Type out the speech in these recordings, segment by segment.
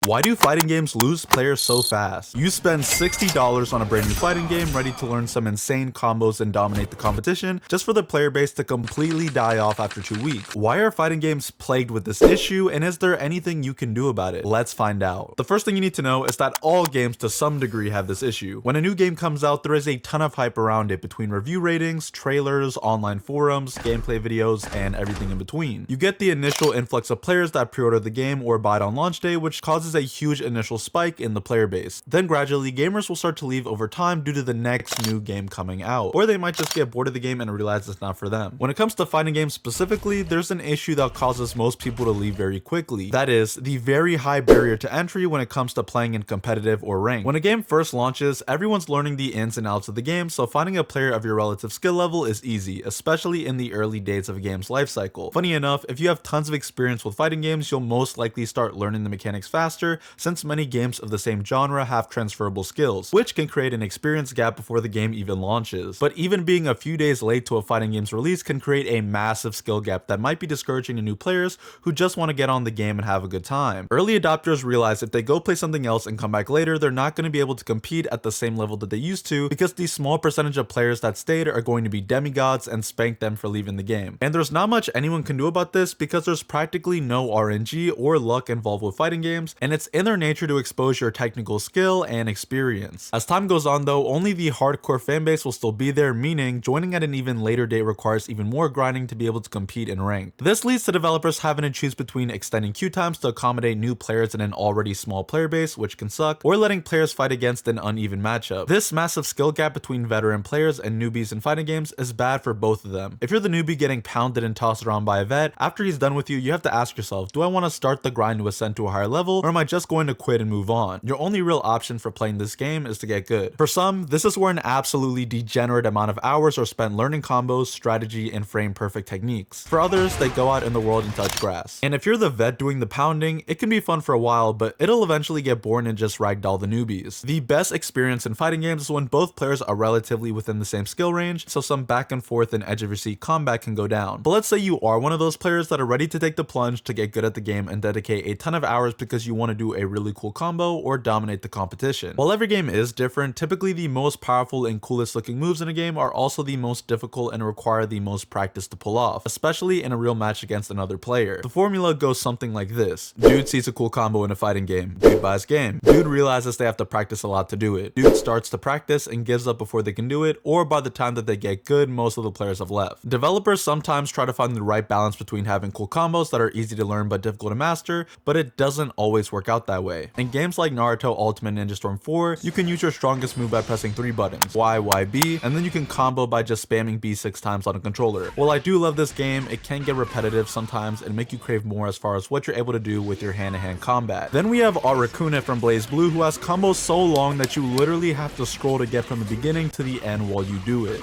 Why do fighting games lose players so fast? You spend $60 on a brand new fighting game ready to learn some insane combos and dominate the competition just for the player base to completely die off after 2 weeks. Why are fighting games plagued with this issue, and is there anything you can do about it? Let's find out. The first thing you need to know is that all games to some degree have this issue. When a new game comes out, there is a ton of hype around it between review ratings, trailers, online forums, gameplay videos, and everything in between. You get the initial influx of players that pre-order the game or buy it on launch day, which causes a huge initial spike in the player base. Then gradually gamers will start to leave over time due to the next new game coming out, or they might just get bored of the game and realize it's not for them. When it comes to fighting games specifically, there's an issue that causes most people to leave very quickly. That is the very high barrier to entry when it comes to playing in competitive or ranked. When a game first launches, everyone's learning the ins and outs of the game, so finding a player of your relative skill level is easy, especially in the early days of a game's life cycle. Funny enough, if you have tons of experience with fighting games, you'll most likely start learning the mechanics faster, since many games of the same genre have transferable skills, which can create an experience gap before the game even launches. But even being a few days late to a fighting game's release can create a massive skill gap that might be discouraging to new players who just want to get on the game and have a good time. Early adopters realize if they go play something else and come back later, they're not going to be able to compete at the same level that they used to, because the small percentage of players that stayed are going to be demigods and spank them for leaving the game. And there's not much anyone can do about this because there's practically no RNG or luck involved with fighting games, and it's in their nature to expose your technical skill and experience. As time goes on though, only the hardcore fanbase will still be there, meaning joining at an even later date requires even more grinding to be able to compete in ranked. This leads to developers having to choose between extending queue times to accommodate new players in an already small player base, which can suck, or letting players fight against an uneven matchup. This massive skill gap between veteran players and newbies in fighting games is bad for both of them. If you're the newbie getting pounded and tossed around by a vet, after he's done with you, you have to ask yourself, do I want to start the grind to ascend to a higher level, or am I just going to quit and move on? Your only real option for playing this game is to get good. For some, this is where an absolutely degenerate amount of hours are spent learning combos, strategy, and frame perfect techniques. For others, they go out in the world and touch grass. And if you're the vet doing the pounding, it can be fun for a while, but it'll eventually get boring and just ragdoll the newbies. The best experience in fighting games is when both players are relatively within the same skill range, so some back and forth and edge of your seat combat can go down. But let's say you are one of those players that are ready to take the plunge to get good at the game and dedicate a ton of hours because you want to do a really cool combo or dominate the competition. While every game is different, typically the most powerful and coolest looking moves in a game are also the most difficult and require the most practice to pull off, especially in a real match against another player. The formula goes something like this. Dude sees a cool combo in a fighting game. Dude buys game. Dude realizes they have to practice a lot to do it. Dude starts to practice and gives up before they can do it, or by the time that they get good, most of the players have left. Developers sometimes try to find the right balance between having cool combos that are easy to learn but difficult to master, but it doesn't always work out that way. In games like Naruto Ultimate Ninja Storm 4, you can use your strongest move by pressing 3 buttons, Y, Y, B, and then you can combo by just spamming B 6 times on a controller. While I do love this game, it can get repetitive sometimes and make you crave more as far as what you're able to do with your hand-to-hand combat. Then we have Arakune from Blaze Blue, who has combos so long that you literally have to scroll to get from the beginning to the end while you do it.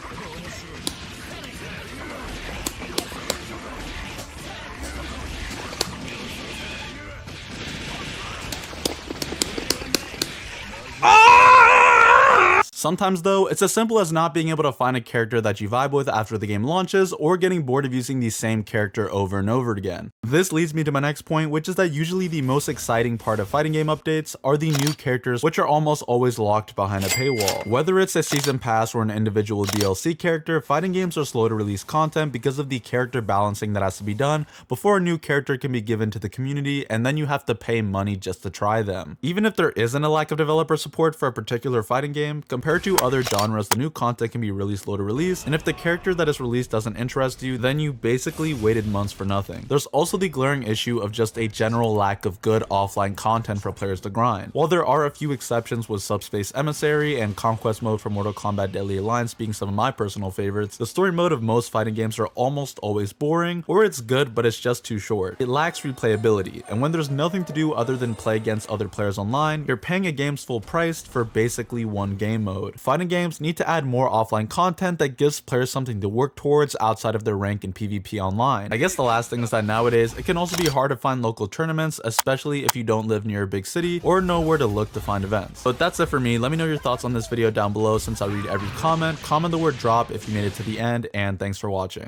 Sometimes though, it's as simple as not being able to find a character that you vibe with after the game launches, or getting bored of using the same character over and over again. This leads me to my next point, which is that usually the most exciting part of fighting game updates are the new characters, which are almost always locked behind a paywall. Whether it's a season pass or an individual DLC character, fighting games are slow to release content because of the character balancing that has to be done before a new character can be given to the community, and then you have to pay money just to try them. Even if there isn't a lack of developer support for a particular fighting game, compared to other genres, the new content can be really slow to release, and if the character that is released doesn't interest you, then you basically waited months for nothing. There's also the glaring issue of just a general lack of good offline content for players to grind. While there are a few exceptions, with Subspace Emissary and Conquest mode for Mortal Kombat Deadly Alliance being some of my personal favorites, the story mode of most fighting games are almost always boring, or it's good but it's just too short. It lacks replayability, and when there's nothing to do other than play against other players online, you're paying a game's full price for basically one game mode. Fighting games need to add more offline content that gives players something to work towards outside of their rank in PvP online. I guess the last thing is that nowadays, it can also be hard to find local tournaments, especially if you don't live near a big city or know where to look to find events. But that's it for me. Let me know your thoughts on this video down below, since I read every comment. Comment the word drop if you made it to the end, and thanks for watching.